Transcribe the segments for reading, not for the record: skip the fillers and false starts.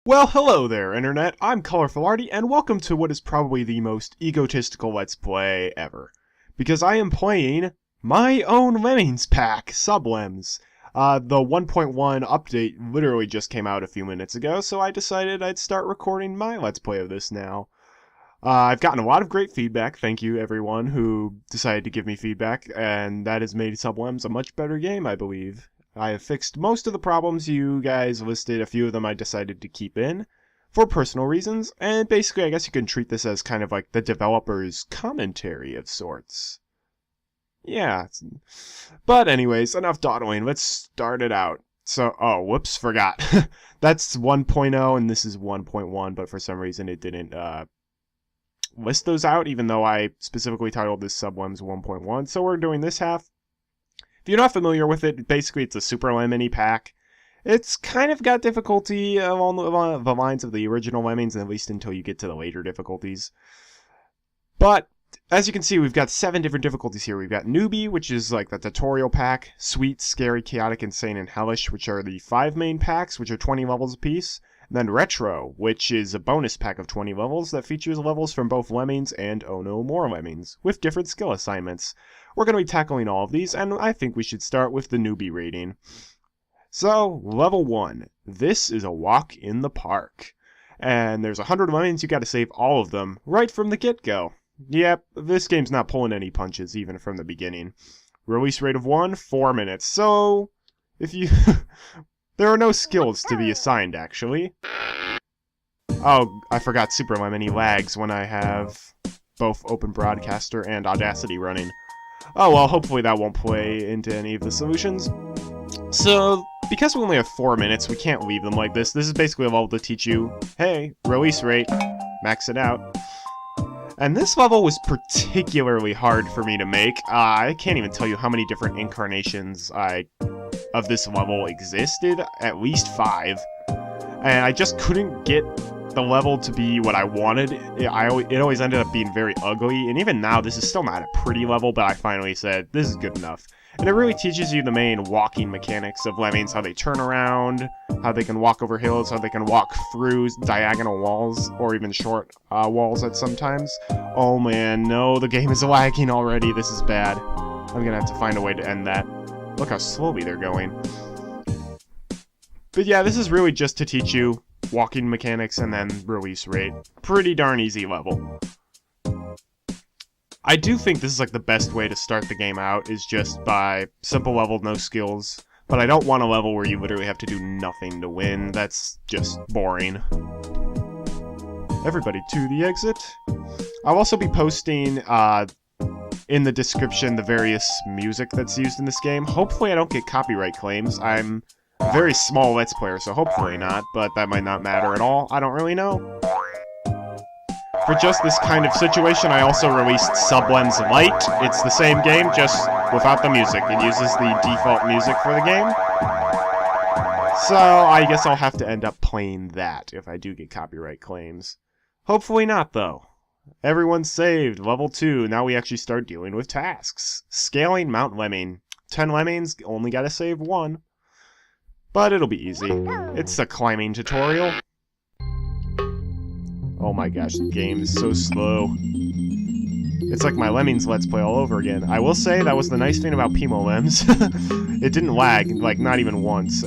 Well, hello there, Internet. I'm Colorful Arty, and welcome to what is probably the most egotistical Let's Play ever. Because I am playing my own Lemmings pack, SubLems. The 1.1 update literally just came out a few minutes ago, so I decided I'd start recording my Let's Play of this now. I've gotten a lot of great feedback, thank you everyone who decided to give me feedback, and that has made SubLems a much better game, I believe. I have fixed most of the problems you guys listed. A few of them I decided to keep in for personal reasons, and basically I guess you can treat this as kind of like the developer's commentary of sorts. Yeah, but anyways, enough dawdling, let's start it out. So, oh, whoops, forgot. That's 1.0 and this is 1.1, but for some reason it didn't list those out, even though I specifically titled this SubLems 1.1, so we're doing this half. If you're not familiar with it, basically it's a super lemony pack. It's kind of got difficulty along the lines of the original Lemmings, at least until you get to the later difficulties. But, as you can see, we've got 7 different difficulties here. We've got Newbie, which is like the tutorial pack, Sweet, Scary, Chaotic, Insane, and Hellish, which are the 5 main packs, which are 20 levels apiece. And then Retro, which is a bonus pack of 20 levels that features levels from both Lemmings and Oh No More Lemmings, with different skill assignments. We're going to be tackling all of these, and I think we should start with the Newbie rating. So, level 1. This is a walk in the park. And there's 100 Lemmings, you gotta save all of them, right from the get-go. Yep, this game's not pulling any punches, even from the beginning. Release rate of 1, 4 minutes. So, if you... there are no skills to be assigned, actually. Oh, I forgot Super Lemony lags when I have both Open Broadcaster and Audacity running. Oh well, hopefully that won't play into any of the solutions. So, because we only have 4 minutes, we can't leave them like this. This is basically a level to teach you, hey, release rate, max it out. And this level was particularly hard for me to make. I can't even tell you how many different incarnations of this level existed, at least 5. And I just couldn't get the level to be what I wanted. It always ended up being very ugly, and even now this is still not a pretty level, but I finally said, this is good enough. And it really teaches you the main walking mechanics of Lemmings, how they turn around, how they can walk over hills, how they can walk through diagonal walls, or even short walls at sometimes. Oh man, no, the game is lagging already, this is bad. I'm gonna have to find a way to end that. Look how slowly they're going. But yeah, this is really just to teach you walking mechanics and then release rate. Pretty darn easy level. I do think this is like the best way to start the game out, is just by simple level, no skills. But I don't want a level where you literally have to do nothing to win. That's just boring. Everybody to the exit. I'll also be posting in the description the various music that's used in this game. Hopefully I don't get copyright claims. I'm a very small Let's Player, so hopefully not, but that might not matter at all. I don't really know. For just this kind of situation, I also released SubLems Lite. It's the same game, just without the music. It uses the default music for the game. So, I guess I'll have to end up playing that if I do get copyright claims. Hopefully not, though. Everyone's saved. Level 2. Now we actually start dealing with tasks. Scaling Mount Lemming. 10 Lemmings, only gotta save 1. But it'll be easy. It's a climbing tutorial. Oh my gosh, the game is so slow. It's like my Lemmings Let's Play all over again. I will say that was the nice thing about PimoLems. It didn't lag, like, not even once.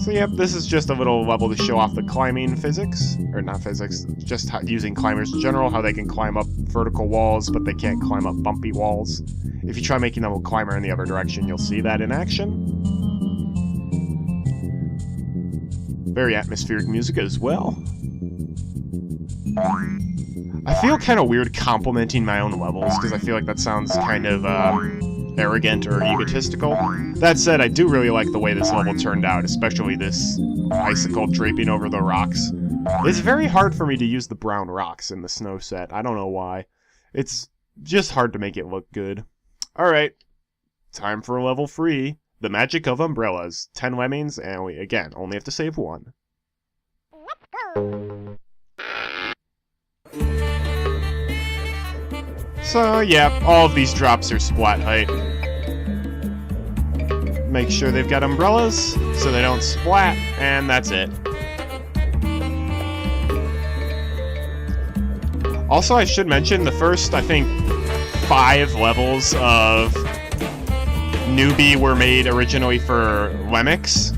So yep, this is just a little level to show off the climbing physics. Or not physics, just using climbers in general, how they can climb up vertical walls, but they can't climb up bumpy walls. If you try making them a climber in the other direction, you'll see that in action. Very atmospheric music as well. I feel kind of weird complimenting my own levels, because I feel like that sounds kind of arrogant or egotistical. That said, I do really like the way this level turned out, especially this icicle draping over the rocks. It's very hard for me to use the brown rocks in the snow set. I don't know why. It's just hard to make it look good. Alright, time for level 3. The Magic of Umbrellas. 10 Lemmings, and we, again, only have to save 1. So, yeah, all of these drops are splat height. Make sure they've got umbrellas so they don't splat, and that's it. Also, I should mention the first, I think, 5 levels of Newbie were made originally for Lemix,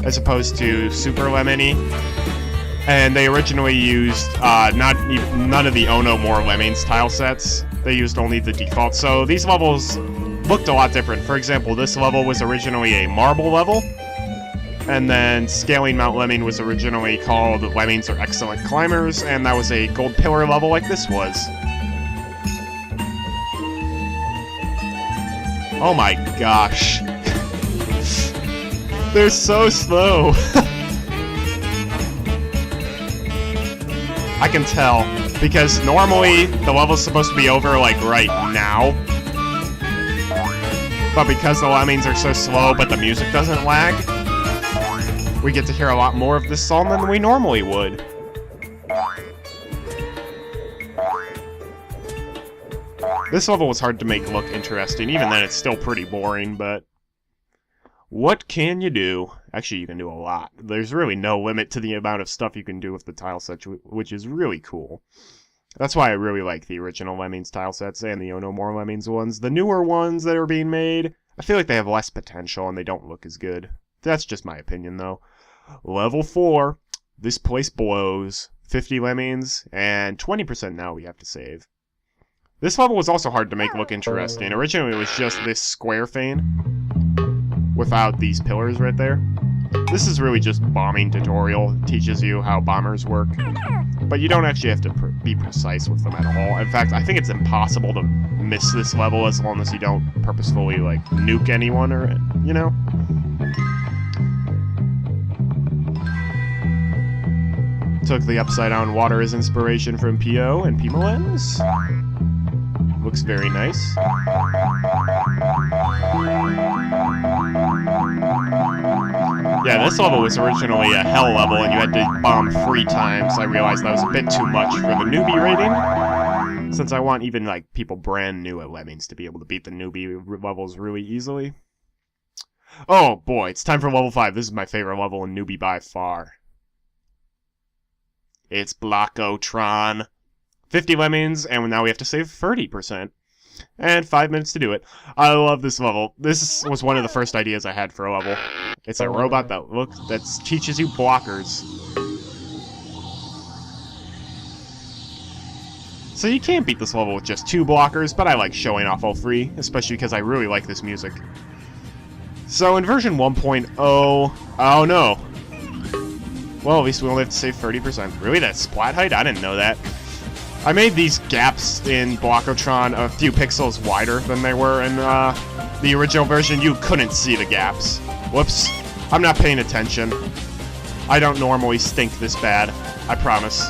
as opposed to Super Lemony. And they originally used none of the Oh No More Lemmings tile sets. They used only the default. So these levels looked a lot different. For example, this level was originally a marble level. And then Scaling Mount Lemming was originally called Lemmings Are Excellent Climbers, and that was a gold pillar level like this was. Oh my gosh. They're so slow. I can tell, because normally the level's supposed to be over like right now. But because the lemmings are so slow but the music doesn't lag, we get to hear a lot more of this song than we normally would. This level was hard to make look interesting, even then it's still pretty boring, but what can you do? Actually, you can do a lot. There's really no limit to the amount of stuff you can do with the tile set, which is really cool. That's why I really like the original Lemmings tile sets and the Oh No More Lemmings ones. The newer ones that are being made, I feel like they have less potential and they don't look as good. That's just my opinion, though. Level 4. This place blows. 50 lemmings, and 20% now we have to save. This level was also hard to make look interesting. Originally, it was just this square thing without these pillars right there. This is really just bombing tutorial. It teaches you how bombers work. But you don't actually have to be precise with them at all. In fact, I think it's impossible to miss this level as long as you don't purposefully, like, nuke anyone or, you know? Took the upside down water as inspiration from P.O. and P.M.L.Ms. Looks very nice. Yeah, this level was originally a hell level and you had to bomb 3 times. I realized that was a bit too much for the newbie rating, since I want even like people brand new at Lemmings to be able to beat the newbie levels really easily. Oh boy, it's time for level 5. This is my favorite level in Newbie by far. It's Blockotron. 50 lemmings, and now we have to save 30%. And 5 minutes to do it. I love this level. This was one of the first ideas I had for a level. It's a robot that teaches you blockers. So you can't beat this level with just 2 blockers, but I like showing off all 3, especially because I really like this music. So in version 1.0... Oh no. Well, at least we only have to save 30%. Really? That's splat height? I didn't know that. I made these gaps in Blockotron a few pixels wider than they were in the original version. You couldn't see the gaps. Whoops. I'm not paying attention. I don't normally stink this bad. I promise.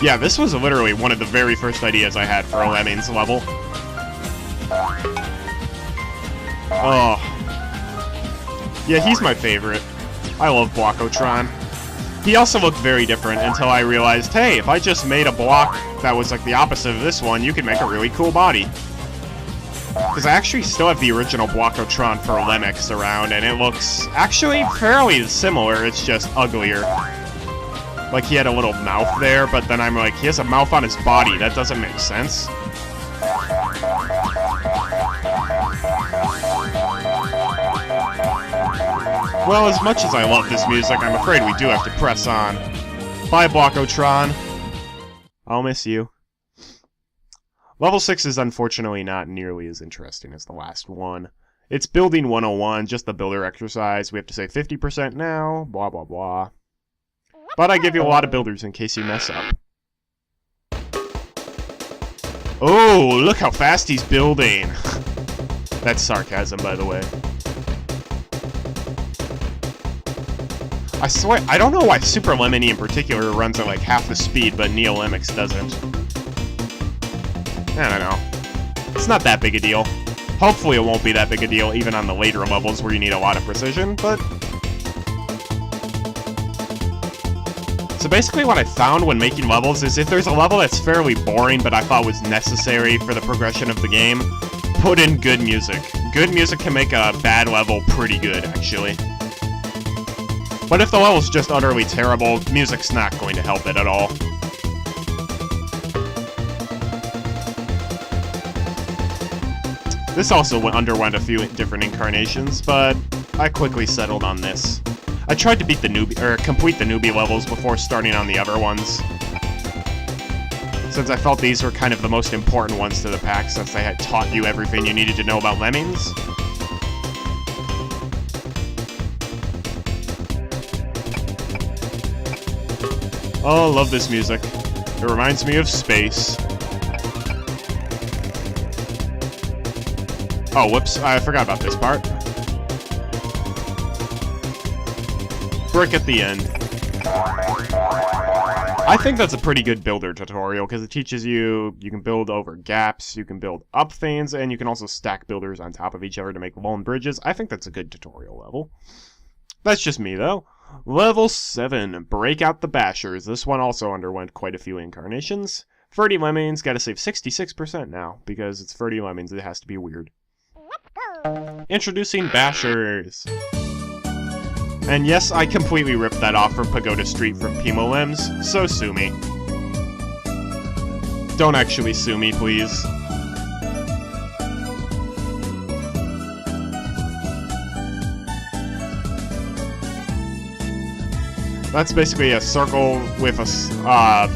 Yeah, this was literally one of the very first ideas I had for a Lemmings level. Oh. Yeah, he's my favorite. I love Blockotron. He also looked very different until I realized, hey, if I just made a block that was like the opposite of this one, you could make a really cool body. Because I actually still have the original Blockotron for Lemix around, and it looks actually fairly similar, it's just uglier. Like, he had a little mouth there, but then I'm like, he has a mouth on his body, that doesn't make sense. Well, as much as I love this music, I'm afraid we do have to press on. Bye, Blockotron. I'll miss you. Level 6 is unfortunately not nearly as interesting as the last one. It's Building 101, just the builder exercise. We have to say 50% now, blah blah blah. But I give you a lot of builders in case you mess up. Oh, look how fast he's building! That's sarcasm, by the way. I swear, I don't know why Super Lemony in particular runs at like half the speed, but Neo Lemix doesn't. I don't know. It's not that big a deal. Hopefully it won't be that big a deal even on the later levels where you need a lot of precision, but... So basically what I found when making levels is if there's a level that's fairly boring but I thought was necessary for the progression of the game, put in good music. good music can make a bad level pretty good, actually. But if the level's just utterly terrible, music's not going to help it at all. This also underwent a few different incarnations, but I quickly settled on this. I tried to beat the newbie, or complete the newbie levels before starting on the other ones, since I felt these were kind of the most important ones to the pack, since they had taught you everything you needed to know about lemmings. Oh, I love this music. It reminds me of space. Oh, whoops, I forgot about this part. Brick at the end. I think that's a pretty good builder tutorial, because it teaches you can build over gaps, you can build up things, and you can also stack builders on top of each other to make lone bridges. I think that's a good tutorial level. That's just me, though. Level 7, Break Out the Bashers. This one also underwent quite a few incarnations. 30 lemmings, gotta save 66% now, because it's 30 lemmings, it has to be weird. Introducing Bashers. And yes, I completely ripped that off from Pagoda Street from SubLems, so sue me. Don't actually sue me, please. That's basically a circle with a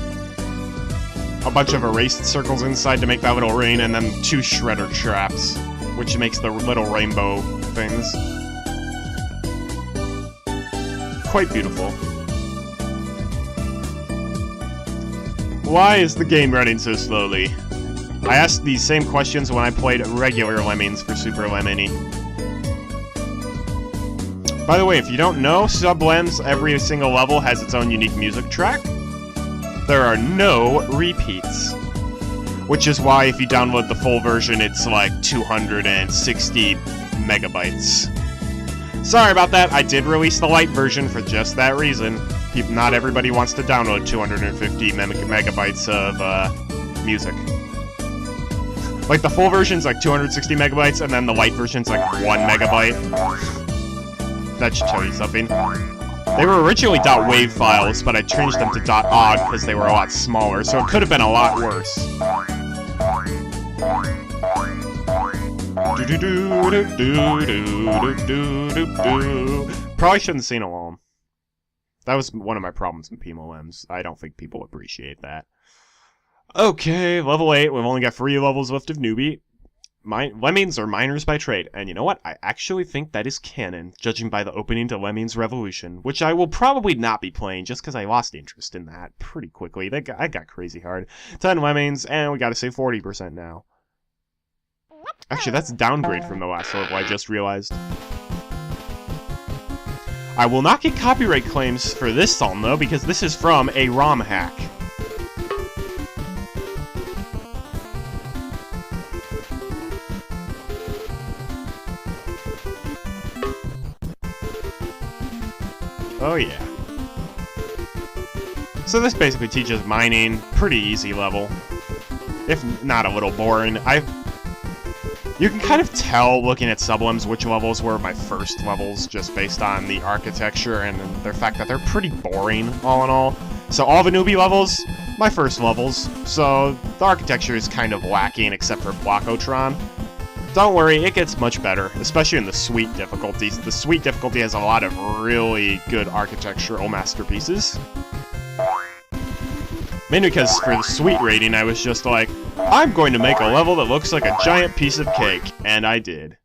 bunch of erased circles inside to make that little ring, and then 2 shredder traps, which makes the little rainbow things. Quite beautiful. Why is the game running so slowly? I asked these same questions when I played regular Lemmings for Super Lemony. By the way, if you don't know, SubLems, every single level has its own unique music track. There are no repeats. Which is why if you download the full version, it's like 260 megabytes. Sorry about that, I did release the light version for just that reason. Not everybody wants to download 250 megabytes of music. Like, the full version's like 260 megabytes, and then the light version's like 1 megabyte. That should tell you something. They were originally .wav files, but I changed them to .ogg because they were a lot smaller, so it could have been a lot worse. Probably shouldn't sing along. That was one of my problems in SubLems. I don't think people appreciate that. Okay, level 8. We've only got 3 levels left of Newbie. Lemmings are miners by trade, and you know what? I actually think that is canon, judging by the opening to Lemmings Revolution, which I will probably not be playing just because I lost interest in that pretty quickly. I got crazy hard. 10 lemmings, and we gotta save 40% now. Actually, that's a downgrade from the last level, I just realized. I will not get copyright claims for this song, though, because this is from a ROM hack. Oh yeah. So this basically teaches mining, pretty easy level. If not a little boring. You can kind of tell, looking at SubLems, which levels were my first levels, just based on the architecture and the fact that they're pretty boring, all in all. So all the newbie levels, my first levels, so the architecture is kind of lacking except for Blockotron. Don't worry, it gets much better, especially in the Sweet difficulties. The Sweet difficulty has a lot of really good architectural masterpieces. Mainly because for the Sweet rating, I was just like, I'm going to make a level that looks like a giant piece of cake, and I did.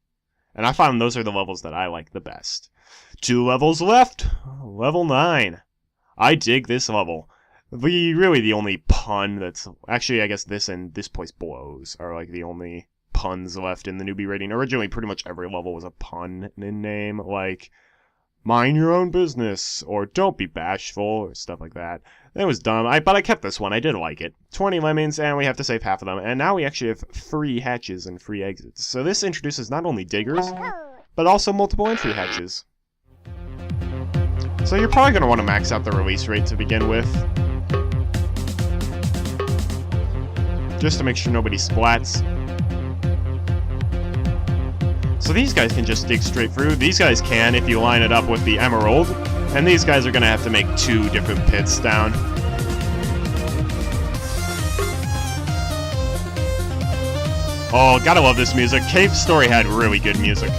And I found those are the levels that I like the best. 2 levels left, level 9. I dig this level. Really the only pun that's... Actually, I guess this and This Place Blows are like the only puns left in the newbie rating. Originally, pretty much every level was a pun in name, like mind your own business, or don't be bashful, or stuff like that. It was dumb, but I kept this one. I did like it. 20 lemmings, and we have to save half of them, and now we actually have free hatches and free exits. So this introduces not only diggers, but also multiple entry hatches. So you're probably going to want to max out the release rate to begin with, just to make sure nobody splats. So these guys can just dig straight through. These guys can if you line it up with the emerald. And these guys are going to have to make 2 different pits down. Oh, gotta love this music. Cave Story had really good music.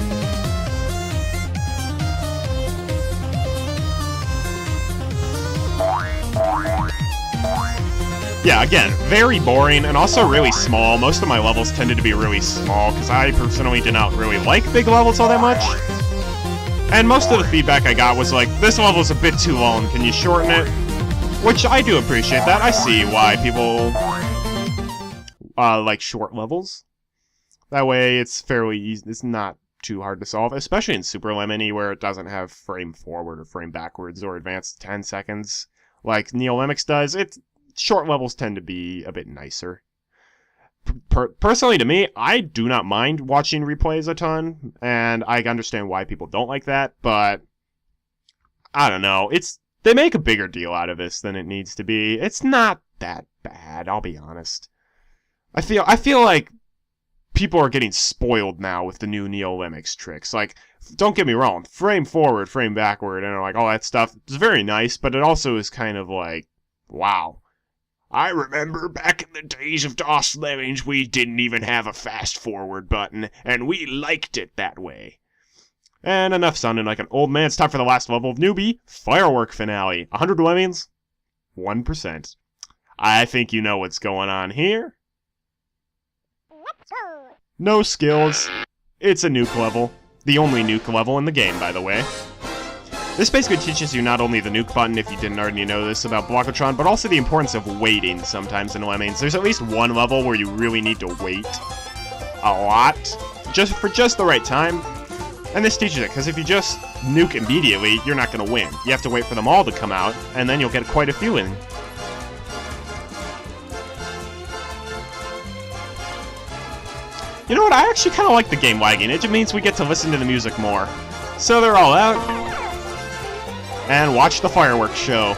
Yeah, again, very boring and also really small. Most of my levels tended to be really small because I personally did not really like big levels all that much. And most of the feedback I got was like, this level is a bit too long, can you shorten it? Which I do appreciate that. I see why people like short levels. That way it's fairly easy, it's not too hard to solve, especially in Super Lemony where it doesn't have frame forward or frame backwards or advanced 10 seconds like Neolemmix does. Short levels tend to be a bit nicer. Personally, to me, I do not mind watching replays a ton, and I understand why people don't like that, but I don't know. They make a bigger deal out of this than it needs to be. It's not that bad, I'll be honest. I feel like people are getting spoiled now with the new Neolemmix tricks. Like, don't get me wrong, frame forward, frame backward, and like all that stuff is very nice, but it also is kind of like, wow. I remember back in the days of DOS Lemmings, we didn't even have a fast forward button, and we liked it that way. And enough sounding like an old man. It's time for the last level of Newbie, Firework Finale. 100 Lemmings, 1%. I think you know what's going on here. No skills. It's a nuke level. The only nuke level in the game, by the way. This basically teaches you not only the nuke button, if you didn't already know this about Blockatron, but also the importance of waiting sometimes in Lemmings. There's at least one level where you really need to wait a lot, for just the right time. And this teaches it, because if you just nuke immediately, you're not going to win. You have to wait for them all to come out, and then you'll get quite a few in. You know what, I actually kind of like the game lagging. It just means we get to listen to the music more. So they're all out. And watch the fireworks show.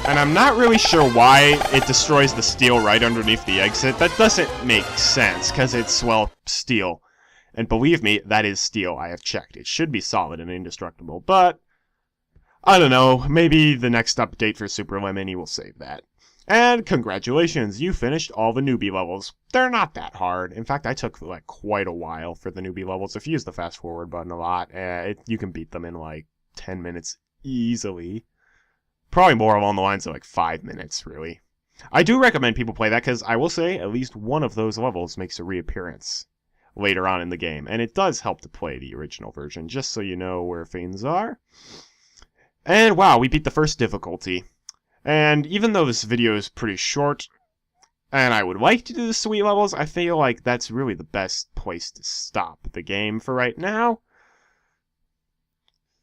And I'm not really sure why it destroys the steel right underneath the exit. That doesn't make sense, because it's, well, steel. And believe me, that is steel. I have checked. It should be solid and indestructible, but I don't know. Maybe the next update for Super Lemony will save that. And congratulations, you finished all the Newbie levels. They're not that hard. In fact, I took like quite a while for the Newbie levels. If you use the fast forward button a lot, you can beat them in like 10 minutes easily. Probably more along the lines of like 5 minutes, really. I do recommend people play that because I will say at least one of those levels makes a reappearance later on in the game. And it does help to play the original version, just so you know where things are. And wow, we beat the first difficulty. And even though this video is pretty short, and I would like to do the sweet levels, I feel like that's really the best place to stop the game for right now.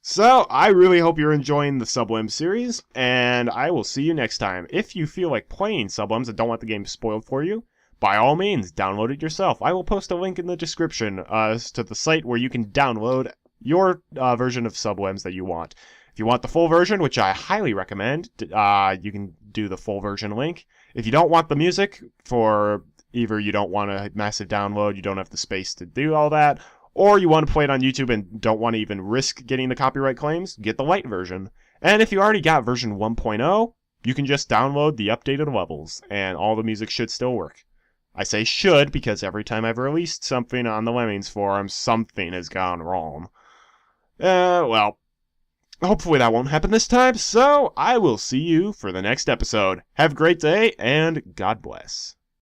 So, I really hope you're enjoying the SubLems series, and I will see you next time. If you feel like playing SubLems and don't want the game spoiled for you, by all means, download it yourself. I will post a link in the description to the site where you can download your version of SubLems that you want. If you want the full version, which I highly recommend, you can do the full version link. If you don't want the music, for either you don't want a massive download, you don't have the space to do all that, or you want to play it on YouTube and don't want to even risk getting the copyright claims, get the light version. And if you already got version 1.0, you can just download the updated levels, and all the music should still work. I say should because every time I've released something on the Lemmings forum, something has gone wrong. Well, hopefully that won't happen this time, so I will see you for the next episode. Have a great day, and God bless.